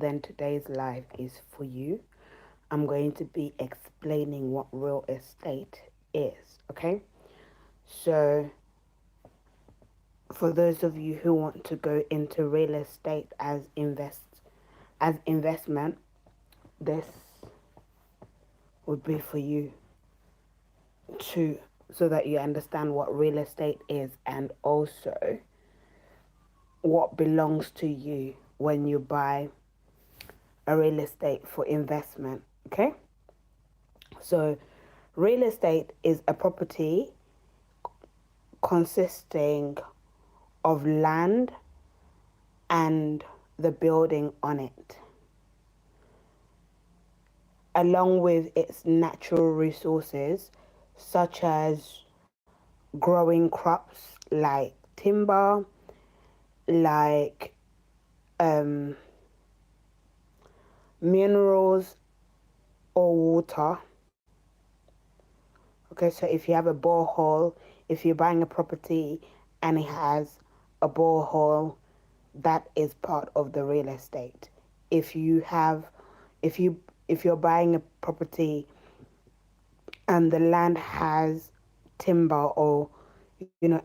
then today's live is for you. I'm going to be explaining what real estate is, okay? So, for those of you who want to go into real estate as investment, this would be for you to so that you understand what real estate is and also what belongs to you when you buy a real estate for investment, okay? So, real estate is a property consisting of land and the building on it, along with its natural resources, such as growing crops like timber, like um, minerals or water. Okay, so if you have a borehole, if you're buying a property and it has a borehole, that is part of the real estate. If you have, if you're buying a property and the land has timber or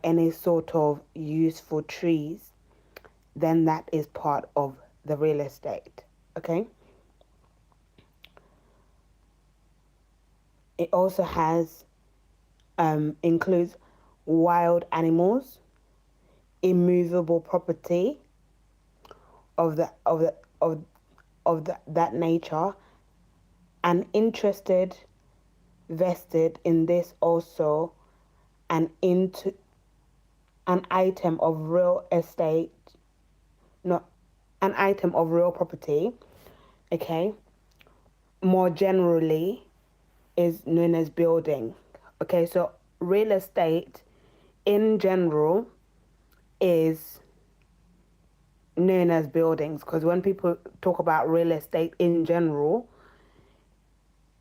any sort of use for trees, then that is part of the real estate. Okay. It also has includes wild animals, immovable property of the of the that nature, and interested vested in this also an into an item of real estate, not an item of real property, okay, more generally is known as building. Okay, so real estate in general is known as buildings because when people talk about real estate in general,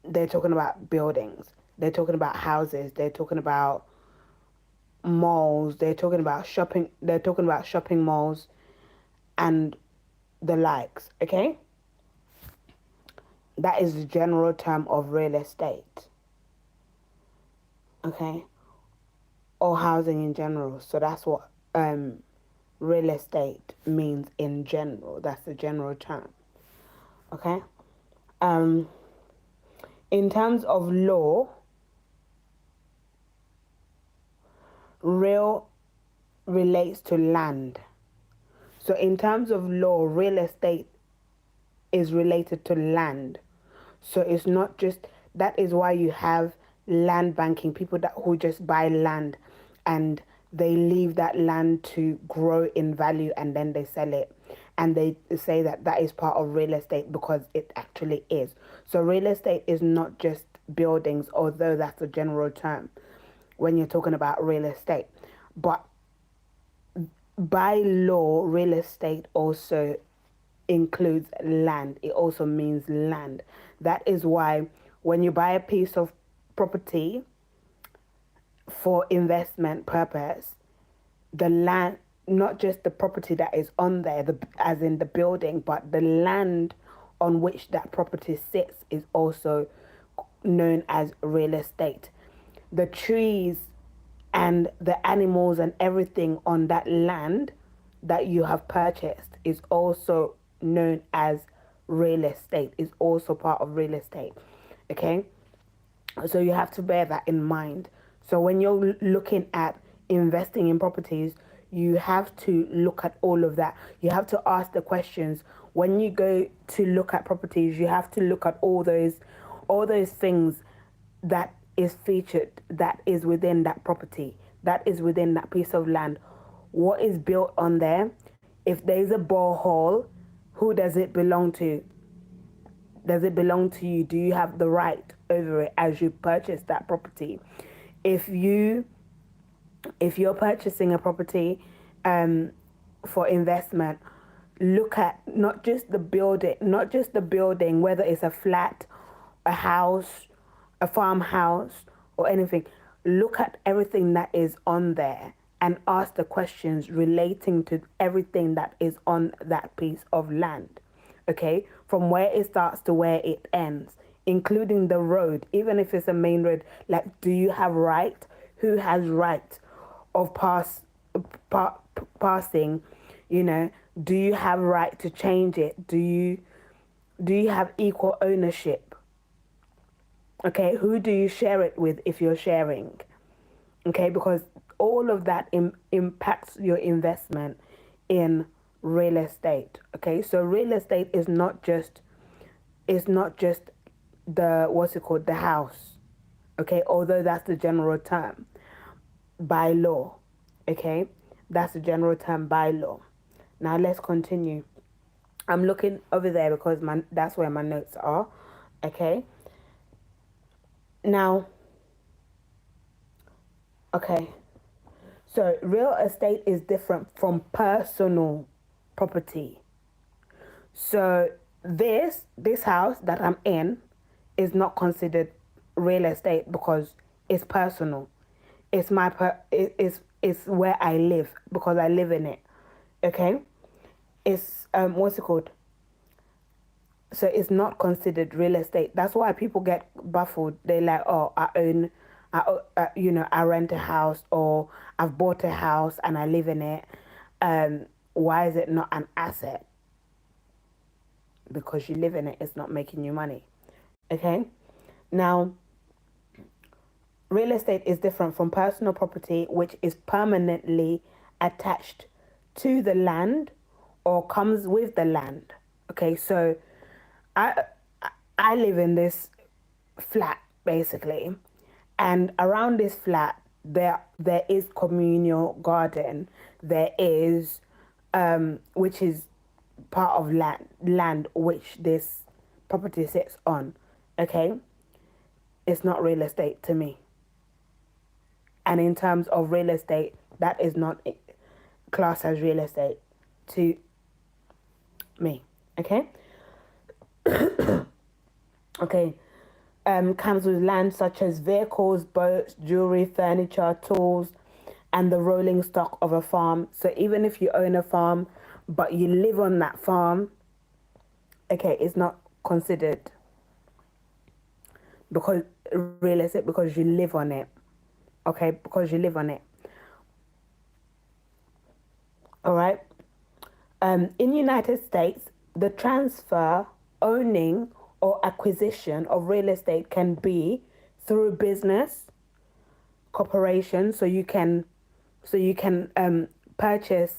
they're talking about buildings. They're talking about houses. They're talking about malls. They're talking about shopping malls and the likes. Okay, that is the general term of real estate. Okay, or housing in general. So that's what real estate means in general. That's the general term. Okay. Um, in terms of law, real relates to land. So in terms of law, real estate is related to land. So it's not just that is why you have land banking, people that who just buy land and they leave that land to grow in value and then they sell it. And they say that that is part of real estate because it actually is. So real estate is not just buildings, although that's a general term when you're talking about real estate. But by law, real estate also includes land. It also means land. That is why when you buy a piece of property for investment purpose, the land, not just the property that is on there, as in the building, but the land on which that property sits is also known as real estate. The trees and the animals and everything on that land that you have purchased is also known as real estate, is also part of real estate. Okay, so you have to bear that in mind. So when you're looking at investing in properties, you have to look at all of that. You have to ask the questions. When you go to look at properties, you have to look at all those things that is featured, that is within that property, that is within that piece of land. What is built on there? If there's a borehole, who does it belong to? Does it belong to you? Do you have the right over it as you purchase that property? If you if you're purchasing a property for investment, look at not just the building, whether it's a flat, a house, a farmhouse, or anything. Look at everything that is on there and ask the questions relating to everything that is on that piece of land. okay, from where it starts to where it ends, including the road, even if it's a main road. Like, do you have right? Who has right of pa- passing? You know, do you have right to change it? Do you have equal ownership? Okay, who do you share it with if you're sharing? Okay, because all of that impacts your investment in real estate. Okay, so real estate is not just the, what's it called, the house. Okay, although that's the general term by law. Okay, that's the general term by law. Now let's continue. I'm looking over there because that's where my notes are. Okay, now, okay, so real estate is different from personal property. So this house that I'm in is not considered real estate because it's personal. It's where I live because I live in it. Okay? It's what's it called? So it's not considered real estate. That's why people get baffled. They like, oh, I rent a house, or I've bought a house and I live in it. Why is it not an asset? Because you live in it, it's not making you money. Okay? Now, real estate is different from personal property, which is permanently attached to the land or comes with the land. Okay, so I I live in this flat basically, and around this flat there is communal garden. There is which is part of land which this property sits on. Okay, it's not real estate to me. And in terms of real estate, that is not classed as real estate to me. Okay? Okay. Comes with land such as vehicles, boats, jewelry, furniture, tools, and the rolling stock of a farm. So even if you own a farm, but you live on that farm, okay, it's not considered because real estate because you live on it. Okay, because you live on it. All right. In United States, the transfer, owning, or acquisition of real estate can be through business, corporation. So you can purchase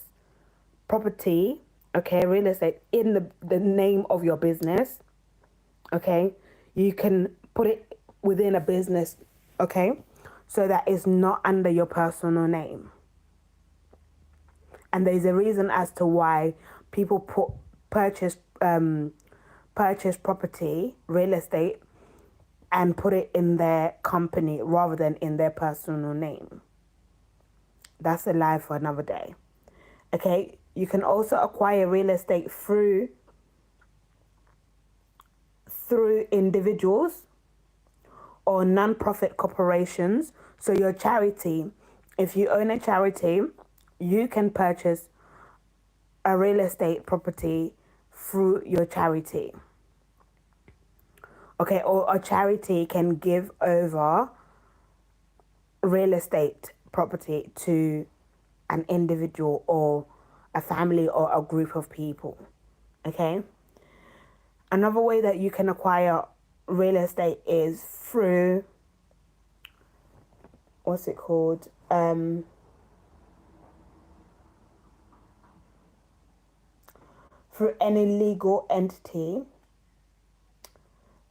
property, okay, real estate in the name of your business. Okay, you can put it within a business. Okay, so that is not under your personal name. And there's a reason as to why people purchase purchase property, real estate, and put it in their company rather than in their personal name. That's a lie for another day. Okay, you can also acquire real estate through individuals or non-profit corporations. So your charity, if you own a charity, you can purchase a real estate property through your charity. Okay, or a charity can give over real estate property to an individual or a family or a group of people. Okay? Another way that you can acquire real estate is through what's it called? Through any legal entity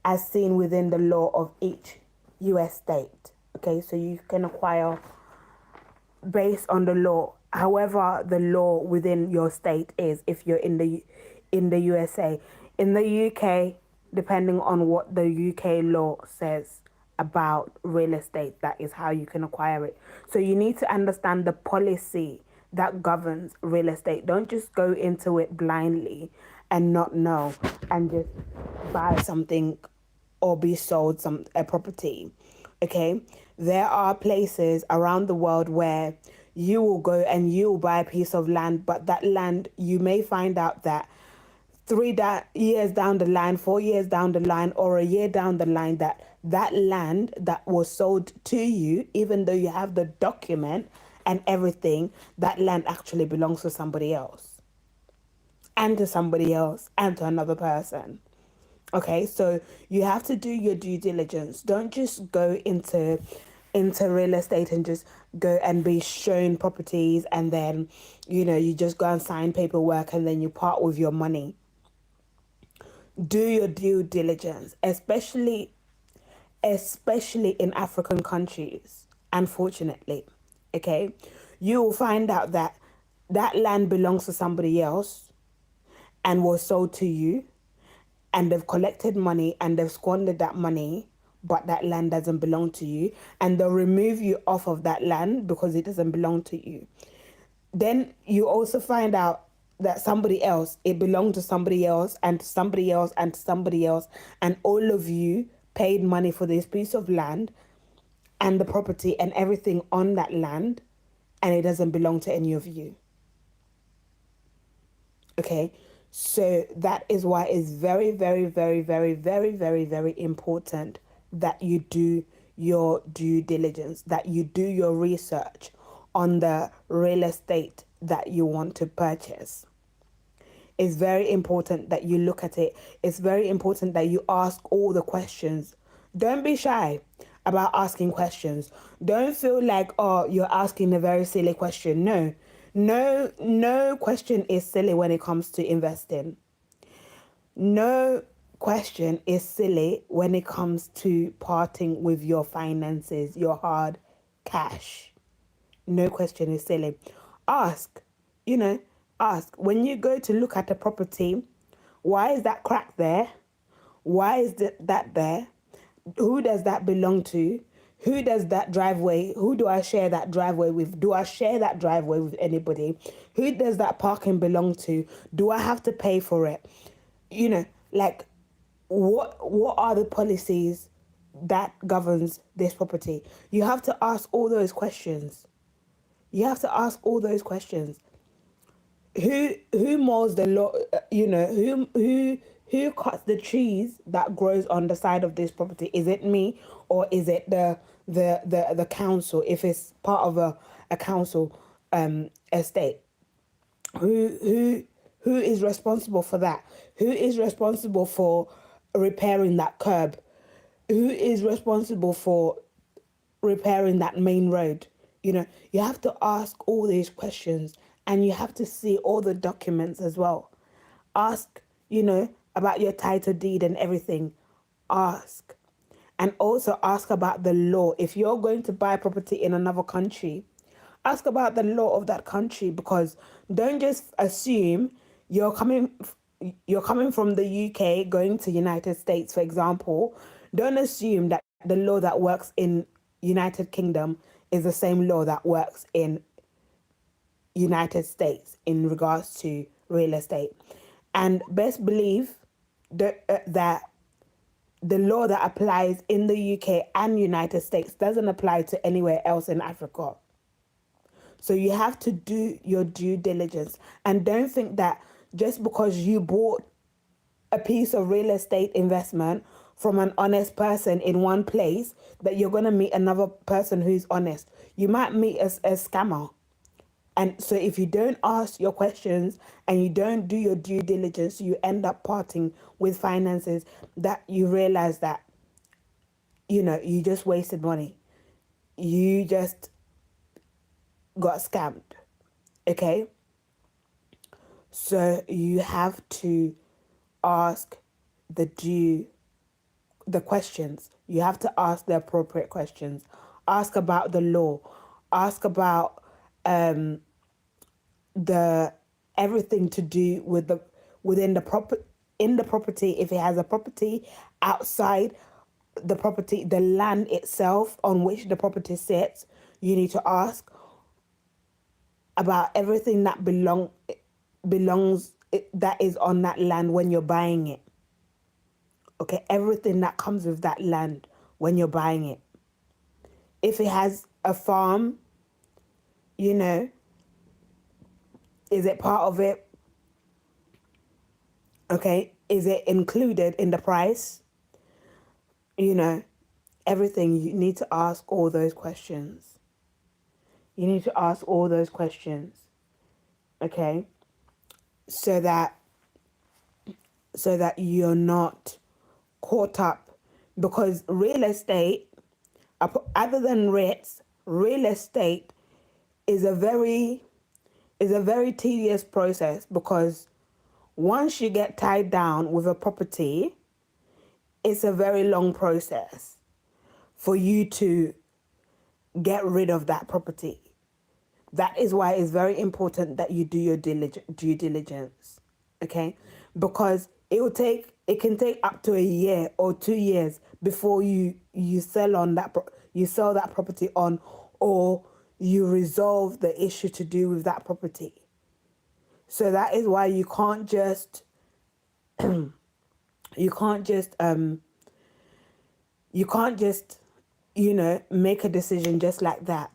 as seen within the law of each US state. Okay, so you can acquire based on the law, however the law within your state is. If you're in the USA, in the UK, depending on what the UK law says about real estate, that is how you can acquire it. So you need to understand the policy that governs real estate. Don't just go into it blindly and not know and just buy something or be sold a property. Okay, there are places around the world where you will go and you will buy a piece of land, but that land, you may find out that years down the line, 4 years down the line, or a year down the line, that land that was sold to you, even though you have the document and everything, that land actually belongs to somebody else, and to somebody else, and to another person. Okay, so you have to do your due diligence. Don't just go into real estate and just go and be shown properties, and then you just go and sign paperwork and then you part with your money. Do your due diligence, especially in African countries. Unfortunately, okay, you will find out that that land belongs to somebody else and was sold to you, and they've collected money and they've squandered that money, but that land doesn't belong to you, and they'll remove you off of that land because it doesn't belong to you. Then you also find out that somebody else, it belonged to somebody else, and to somebody else, and to somebody else, and all of you paid money for this piece of land and the property and everything on that land, and it doesn't belong to any of you. Okay, so that is why it's very, very, very, very, very, very, very important that you do your due diligence, that you do your research on the real estate that you want to purchase. It's very important that you look at it. It's very important that you ask all the questions. Don't be shy about asking questions. Don't feel like, oh, you're asking a very silly question. No, no question is silly when it comes to investing. No question is silly when it comes to parting with your finances, your hard cash. No question is silly. Ask, you know, ask. When you go to look at a property, why is that crack there? Why is that there? Who does that belong to? Who does that driveway? Who do I share that driveway with? Do I share that driveway with anybody? Who does that parking belong to? Do I have to pay for it? Like, what are the policies that governs this property? You have to ask all those questions. You have to ask all those questions. Who mows the law? Who cuts the trees that grows on the side of this property? Is it me, or is it the council? If it's part of a council estate, who is responsible for that? Who is responsible for repairing that curb? Who is responsible for repairing that main road? You have to ask all these questions, and you have to see all the documents as well. Ask, about your title deed and everything. Ask. And also ask about the law. If you're going to buy property in another country, ask about the law of that country, because don't just assume you're coming from the UK going to United States, for example. Don't assume that the law that works in United Kingdom is the same law that works in United States in regards to real estate. And best believe that the law that applies in the UK and United States doesn't apply to anywhere else in Africa. So you have to do your due diligence. And don't think that just because you bought a piece of real estate investment from an honest person in one place, that you're going to meet another person who's honest. You might meet a scammer. And so if you don't ask your questions and you don't do your due diligence, you end up parting with finances that you realize that, you just wasted money. You just got scammed. Okay? So you have to ask the questions. You have to ask the appropriate questions. Ask about the law. Ask about the everything to do with within the in the property. If it has a property outside the property, the land itself on which the property sits, you need to ask about everything that belongs that is on that land when you're buying it. Okay, everything that comes with that land when you're buying it. If it has a farm, is it part of it? Okay, is it included in the price? You know, everything. You need to ask all those questions. You need to ask all those questions. Okay, so that you're not caught up, because real estate, other than REITs, real estate is a very tedious process, because once you get tied down with a property, it's a very long process for you to get rid of that property. That is why it's very important that you do your due diligence, okay? Because it can take up to a year or 2 years before you sell on that you sell that property on, or you resolve the issue to do with that property. So that is why you can't just you can't just make a decision just like that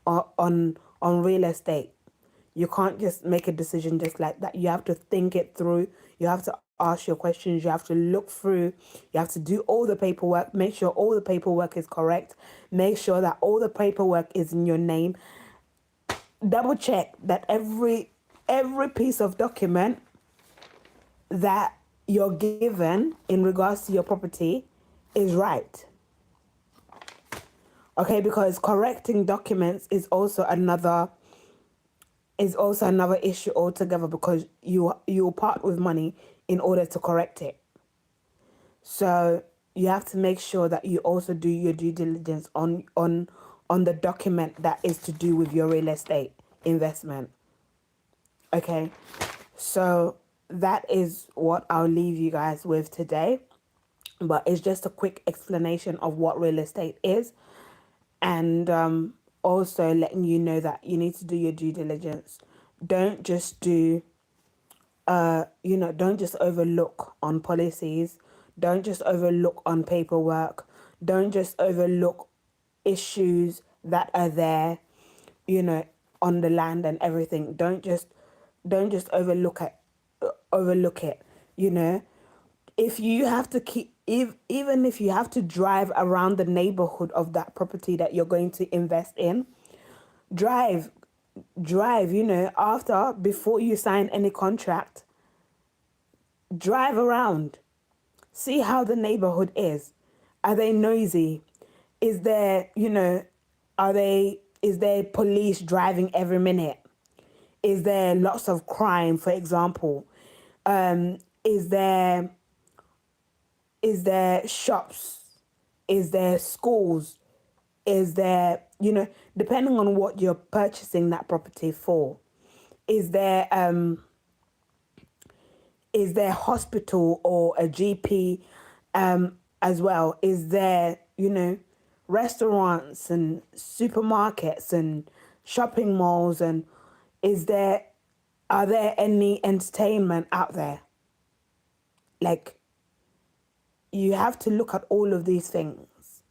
on real estate. You can't just make a decision just like that. You have to think it through. You have to ask your questions. You have to look through. You have to do all the paperwork. Make sure all the paperwork is correct. Make sure that all the paperwork is in your name. Double check that every piece of document that you're given in regards to your property is right. Okay, because correcting documents is also another issue altogether, because you'll part with money in order to correct it. So you have to make sure that you also do your due diligence on the document that is to do with your real estate investment. Okay, so that is what I'll leave you guys with today. But it's just a quick explanation of what real estate is, and also letting you know that you need to do your due diligence. Don't just do don't just overlook on policies. Don't just overlook on paperwork. Don't just overlook issues that are there, you know, on the land and everything. Don't just overlook it. You know, if you have to even if you have to drive around the neighborhood of that property that you're going to invest in, drive after, before you sign any contract, drive around, see how the neighborhood is. Are they noisy? Is there, is there police driving every minute? Is there lots of crime, for example? Is there shops? Is there schools? Is there, depending on what you're purchasing that property for, is there hospital or a GP as well? Is there, restaurants and supermarkets and shopping malls, and are there any entertainment out there? Like, you have to look at all of these things,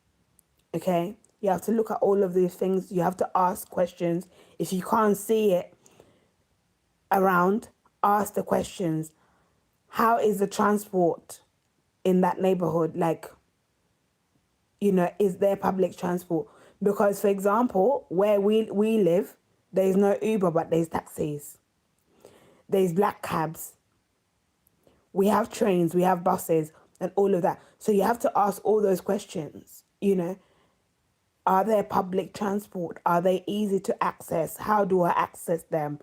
okay? You have to look at all of these things. You have to ask questions. If you can't see it around, ask the questions. How is the transport in that neighborhood? Like, is there public transport? Because, for example, where we live, there's no Uber, but there's taxis. There's black cabs. We have trains, we have buses, and all of that. So you have to ask all those questions. Are there public transport? Are they easy to access? How do I access them?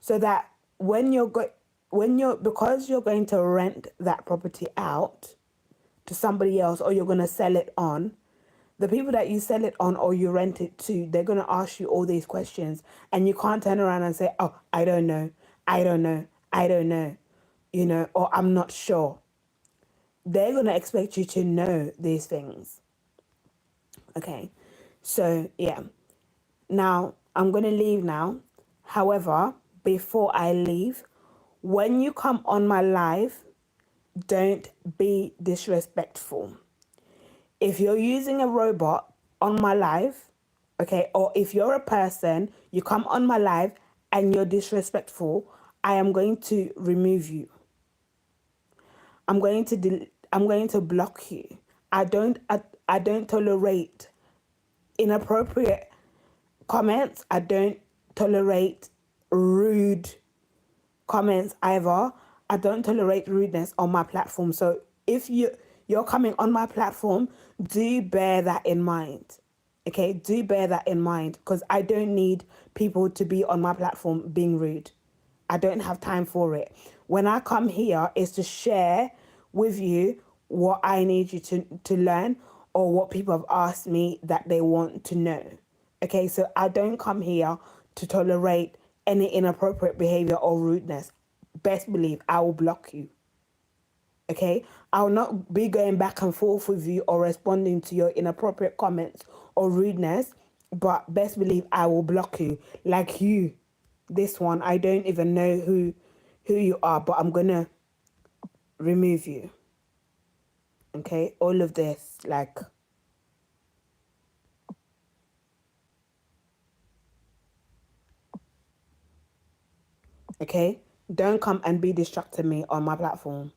So that because you're going to rent that property out to somebody else, or you're going to sell it on, the people that you sell it on or you rent it to, they're going to ask you all these questions, and you can't turn around and say, oh, I don't know, I don't know, I don't know, or I'm not sure. They're going to expect you to know these things. Okay, so yeah. Now, I'm going to leave now. However, before I leave, when you come on my live, don't be disrespectful. If you're using a robot on my live, okay, or if you're a person, you come on my live and you're disrespectful, I am going to remove you. I'm going to block you. I don't tolerate inappropriate comments. I don't tolerate rude comments either. I don't tolerate rudeness on my platform. So if you're coming on my platform, do bear that in mind. Okay, do bear that in mind, because I don't need people to be on my platform being rude. I don't have time for it. When I come here, is to share with you what I need you to learn, or what people have asked me that they want to know. Okay, so I don't come here to tolerate any inappropriate behavior or rudeness. Best believe I will block you. Okay, I'll not be going back and forth with you or responding to your inappropriate comments or rudeness, but best believe I will block you. Like you, this one, I don't even know who you are, but I'm gonna remove you. Okay, all of this, like, okay, don't come and be distracting me on my platform.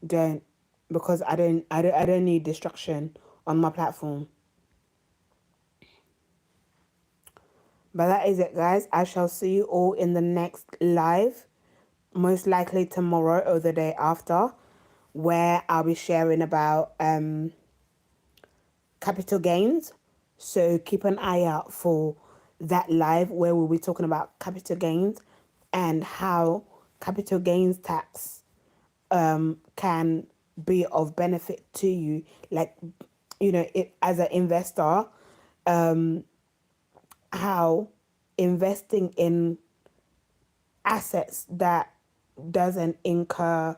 Don't, because I don't need distraction on my platform. But that is it, guys. I shall see you all in the next live, most likely tomorrow or the day after, where I'll be sharing about capital gains. So keep an eye out for that live where we'll be talking about capital gains and how capital gains tax can be of benefit to you. Like, it as an investor, how investing in assets that doesn't incur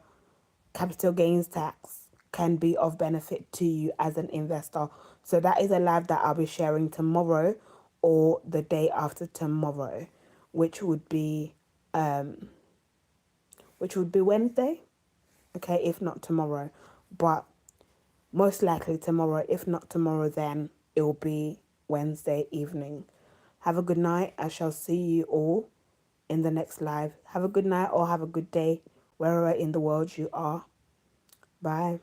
capital gains tax can be of benefit to you as an investor. So that is a live that I'll be sharing tomorrow or the day after tomorrow, which would be Wednesday. Okay, if not tomorrow. But most likely tomorrow. If not tomorrow, then it will be Wednesday evening. Have a good night. I shall see you all in the next live. Have a good night or have a good day wherever in the world you are. Bye.